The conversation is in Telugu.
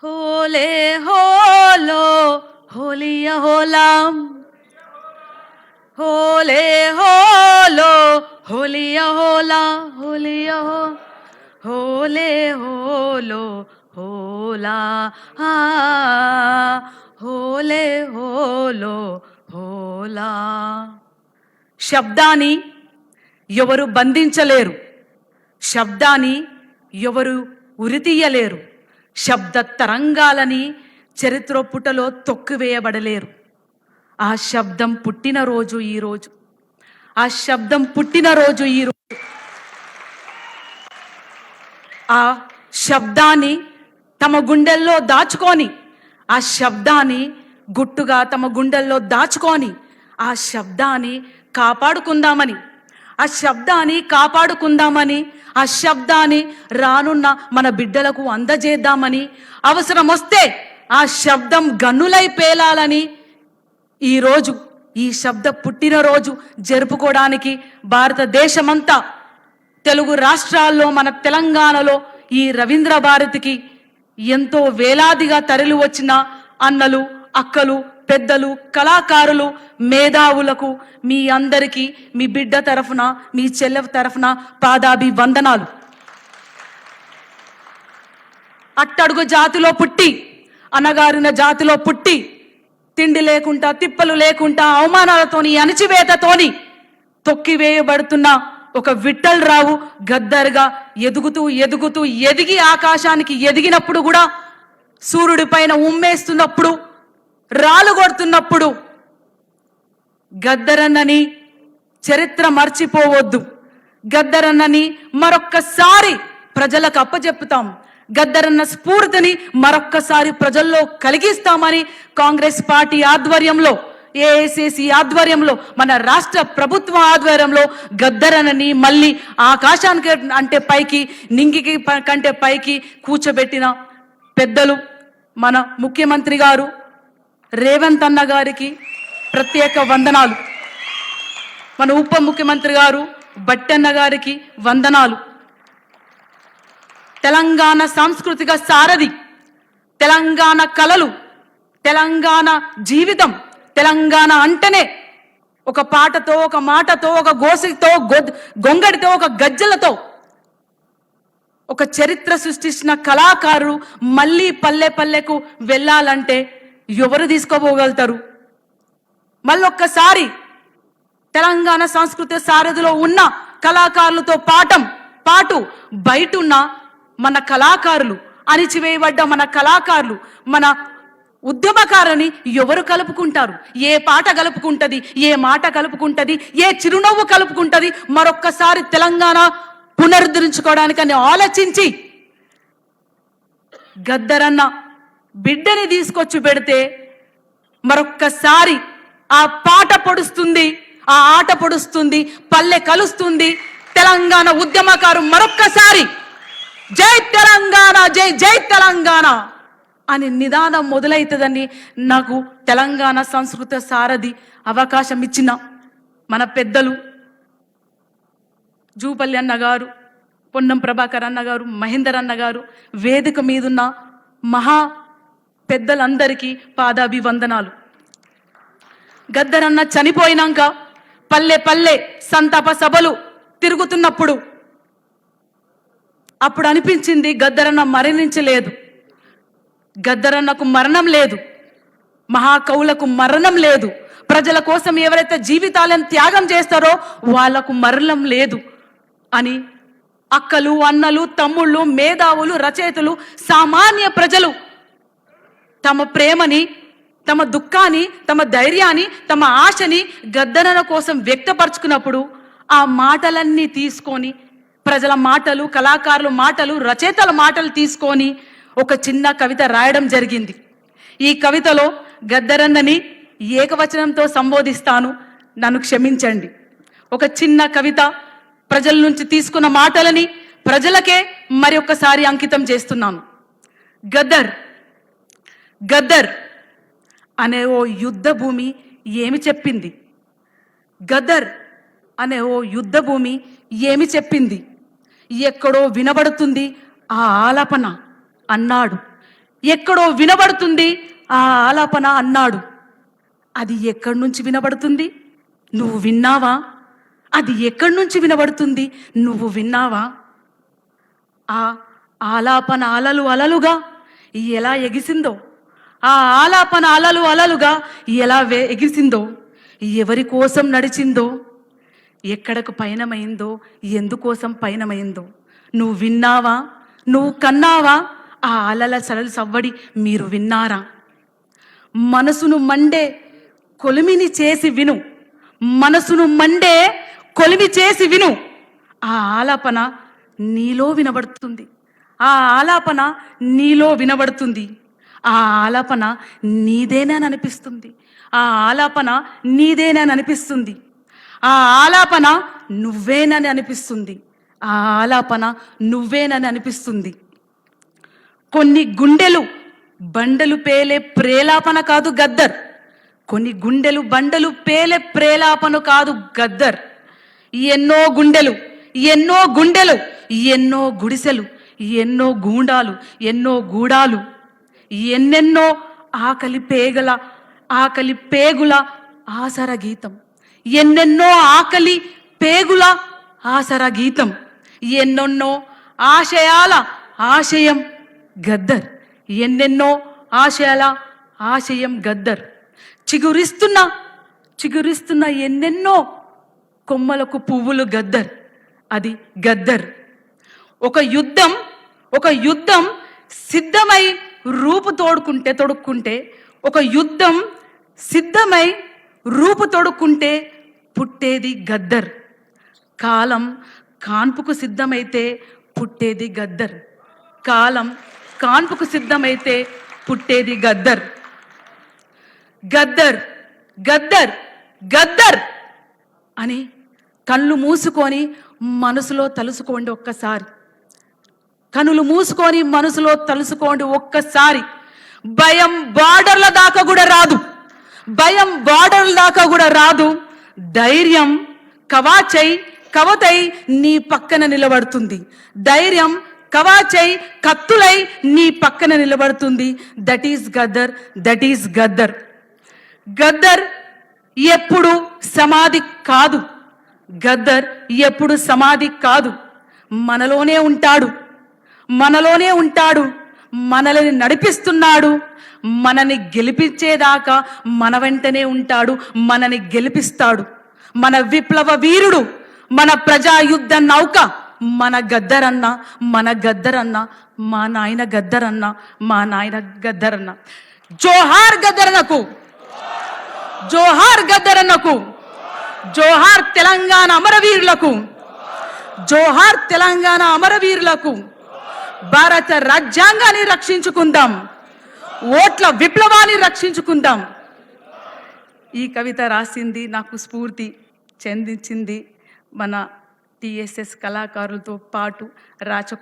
హోలే హోలో హోలియ హోలాం హోలే హోలో హోలియ హోలా హోలియ హో హోలే హోలో హోలా హోలే హోలో హోలా. శబ్దాన్ని ఎవరు బంధించలేరు, శబ్దాన్ని ఎవరు ఉరితీయలేరు, శబ్ద తరంగాలని చరిత్ర పుటలో తొక్కివేయబడలేరు. ఆ శబ్దం పుట్టినరోజు ఈరోజు, ఆ శబ్దం పుట్టినరోజు ఈరోజు. ఆ శబ్దాన్ని తమ గుండెల్లో దాచుకొని, ఆ శబ్దాన్ని గుట్టుగా తమ గుండెల్లో దాచుకొని ఆ శబ్దాన్ని కాపాడుకుందామని, ఆ శబ్దాన్ని కాపాడుకుందామని, ఆ శబ్దాన్ని రానున్న మన బిడ్డలకు అందజేద్దామని, అవసరం వస్తే ఆ శబ్దం గన్నులై పేలాలని ఈరోజు ఈ శబ్ద పుట్టినరోజు జరుపుకోవడానికి భారతదేశమంతా, తెలుగు రాష్ట్రాల్లో, మన తెలంగాణలో ఈ రవీంద్ర భారతికి ఎంతో వేలాదిగా తరలి వచ్చిన అన్నలు, అక్కలు, పెద్దలు, కళాకారులు, మేధావులకు మీ అందరికీ మీ బిడ్డ తరఫున, మీ చెల్లె తరఫున పాదాభివందనాలు. అట్టడుగు జాతిలో పుట్టి, అనగారిన జాతిలో పుట్టి, తిండి లేకుండా, తిప్పలు లేకుండా, అవమానాలతోని, అణచివేతతోని తొక్కివేయబడుతున్న ఒక విఠల్ రావు గద్దర్గా ఎదుగుతూ ఎదుగుతూ ఎదిగి ఆకాశానికి ఎదిగినప్పుడు కూడా, సూర్యుడి పైన ఉమ్మేస్తున్నప్పుడు, రాళ్ళు కొడుతున్నప్పుడు గద్దరన్నని చరిత్ర మర్చిపోవద్దు. గద్దరన్నని మరొక్కసారి ప్రజలకు అప్పచెప్పుతాం. గద్దరన్న స్ఫూర్తిని మరొక్కసారి ప్రజల్లో కలిగిస్తామని కాంగ్రెస్ పార్టీ ఆధ్వర్యంలో, ఏఐసిసి ఆధ్వర్యంలో, మన రాష్ట్ర ప్రభుత్వ ఆధ్వర్యంలో గద్దరన్నని మళ్ళీ ఆకాశానికి అంటే పైకి, నింగికి కంటే పైకి కూర్చోబెట్టిన పెద్దలు మన ముఖ్యమంత్రి గారు రేవంత్ అన్న గారికి ప్రత్యేక వందనాలు. మన ఉప ముఖ్యమంత్రి గారు బట్టన్న గారికి వందనాలు. తెలంగాణ సాంస్కృతిక సారథి, తెలంగాణ కళలు, తెలంగాణ జీవితం, తెలంగాణ అంటేనే ఒక పాటతో, ఒక మాటతో, ఒక గోసితో, గొంగడితో, ఒక గజ్జలతో ఒక చరిత్ర సృష్టించిన కళాకారులు మళ్ళీ పల్లె పల్లెకు వెళ్ళాలంటే ఎవరు తీసుకోపోగలుగుతారు? మళ్ళొక్కసారి తెలంగాణ సంస్కృతి సారథిలో ఉన్న కళాకారులతో పాటు బయటున్న మన కళాకారులు, అణిచివేయబడ్డ మన కళాకారులు, మన ఉద్యమకారుని ఎవరు కలుపుకుంటారు? ఏ పాట కలుపుకుంటది? ఏ మాట కలుపుకుంటది? ఏ చిరునవ్వు కలుపుకుంటది? మరొక్కసారి తెలంగాణ పునరుద్ధరించుకోవడానికని ఆలోచించి గద్దరన్న బిడ్డని తీసుకొచ్చి పెడితే మరొక్కసారి ఆ పాట పొడుస్తుంది, ఆ ఆట పొడుస్తుంది, పల్లె కలుస్తుంది. తెలంగాణ ఉద్యమకారు మరొక్కసారి జై తెలంగాణ, జై జై తెలంగాణ అని నిదానం మొదలవుతుందని నాకు తెలంగాణ సంస్కృత సారథి అవకాశం ఇచ్చిన మన పెద్దలు జూపల్లి అన్న గారు, పొన్నం ప్రభాకర్ అన్న గారు, మహేందర్ అన్న గారు, వేదిక మీదున్న మహా పెద్దలందరికీ పాదాభివందనాలు. గద్దరన్న చనిపోయినాక పల్లె పల్లె సంతాప సభలు తిరుగుతున్నప్పుడు అప్పుడు అనిపించింది గద్దరన్న మరణించలేదు, గద్దరన్నకు మరణం లేదు, మహాకవులకు మరణం లేదు, ప్రజల కోసం ఎవరైతే జీవితాలను త్యాగం చేస్తారో వాళ్లకు మరణం లేదు అని అక్కలు, అన్నలు, తమ్ముళ్ళు, మేధావులు, రచయితలు, సామాన్య ప్రజలు తమ ప్రేమని, తమ దుఃఖాన్ని, తమ ధైర్యాన్ని, తమ ఆశని గద్దరన్న కోసం వ్యక్తపరుచుకున్నప్పుడు ఆ మాటలన్నీ తీసుకొని, ప్రజల మాటలు, కళాకారుల మాటలు, రచయితల మాటలు తీసుకొని ఒక చిన్న కవిత రాయడం జరిగింది. ఈ కవితలో గద్దరన్నని ఏకవచనంతో సంబోధిస్తాను, నన్ను క్షమించండి. ఒక చిన్న కవిత, ప్రజల నుంచి తీసుకున్న మాటలని ప్రజలకే మరి ఒక్కసారి అంకితం చేస్తున్నాను. గద్దర్ గద్దర్ అనే ఓ యుద్ధ భూమి ఏమి చెప్పింది? గద్దర్ అనే ఓ యుద్ధ భూమి ఏమి చెప్పింది? ఎక్కడో వినబడుతుంది ఆ ఆలాపన అన్నాడు. ఎక్కడో వినబడుతుంది ఆ ఆలాపన అన్నాడు. అది ఎక్కడి నుంచి వినబడుతుంది? నువ్వు విన్నావా? అది ఎక్కడి నుంచి వినబడుతుంది? నువ్వు విన్నావా? ఆ ఆలాపన అలలు అలలుగా ఎలా ఎగిసిందో, ఆ ఆలాపన అలలు అలలుగా ఎలా ఎగిసిందో, ఎవరి కోసం నడిచిందో, ఎక్కడకు పయనమైందో, ఎందుకోసం పయనమైందో నువ్వు విన్నావా? నువ్వు కన్నావా? ఆ అలల సలలు సవ్వడి మీరు విన్నారా? మనసును మండే కొలిమిని చేసి విను, మనసును మండే కొలిమి చేసి విను. ఆ ఆలాపన నీలో వినబడుతుంది, ఆ ఆలాపన నీలో వినబడుతుంది. ఆ ఆలాపన నీదేనని అనిపిస్తుంది, ఆ ఆలాపన నీదేనని అనిపిస్తుంది. ఆ ఆలాపన నువ్వేనని అనిపిస్తుంది, ఆ ఆలాపన నువ్వేనని అనిపిస్తుంది. కొన్ని గుండెలు బండలు పేలే ప్రేలాపన కాదు గద్దర్. కొన్ని గుండెలు బండలు పేలే ప్రేలాపన కాదు గద్దర్. ఎన్నో గుండెలు, ఎన్నో గుండెలు, ఎన్నో గుడిసెలు, ఎన్నో గూండాలు, ఎన్నో గూడాలు, ఎన్నెన్నో ఆకలి పేగుల ఆసర గీతం, ఎన్నెన్నో ఆకలి పేగుల ఆసర గీతం, ఎన్నెన్నో ఆశయాల ఆశయం గద్దర్, ఎన్నెన్నో ఆశయాల ఆశయం గద్దర్. చిగురిస్తున్న ఎన్నెన్నో కొమ్మలకు పువ్వులు గద్దర్, అది గద్దర్. ఒక యుద్ధం సిద్ధమై రూపు తొడుక్కుంటే ఒక యుద్ధం సిద్ధమై రూపు తొడుక్కుంటే పుట్టేది గద్దర్. కాలం కాన్పుకు సిద్ధమైతే పుట్టేది గద్దర్, కాలం కాన్పుకు సిద్ధమైతే పుట్టేది గద్దర్. గద్దర్ గద్దర్ గద్దర్ అని కళ్ళు మూసుకొని మనసులో తలుసుకోండి ఒక్కసారి, కనులు మూసుకొని మనసులో తలుసుకోండి ఒక్కసారి. భయం బార్డర్ల దాకా కూడా రాదు, భయం బార్డర్ల దాకా కూడా రాదు. ధైర్యం కవతై నీ పక్కన నిలబడుతుంది, ధైర్యం కవాచై కత్తులై నీ పక్కన నిలబడుతుంది. That is Gaddar, that is Gaddar. Gaddar ఎప్పుడు సమాధి కాదు, గద్దర్ ఎప్పుడు సమాధి కాదు. మనలోనే ఉంటాడు, మనలోనే ఉంటాడు, మనల్ని నడిపిస్తున్నాడు. మనని గెలిపించేదాకా మన వెంటనే ఉంటాడు, మనని గెలిపిస్తాడు. మన విప్లవ వీరుడు, మన ప్రజాయుద్ధ నౌక మన గద్దరన్న, మన గద్దరన్న, మా నాయన గద్దరన్న, మా నాయన గద్దరన్న. జోహార్ గద్దరన్నకు, జోహార్ గద్దరన్నకు, జోహార్ తెలంగాణ అమరవీరులకు, జోహార్ తెలంగాణ అమరవీరులకు. భారత రాజ్యాంగాన్ని రక్షించుకుందాం, ఓట్ల విప్లవాన్ని రక్షించుకుందాం. ఈ కవిత రాసింది, నాకు స్ఫూర్తి చెందించింది మన టిఎస్ఎస్ కళాకారులతో పాటు రాచకొండ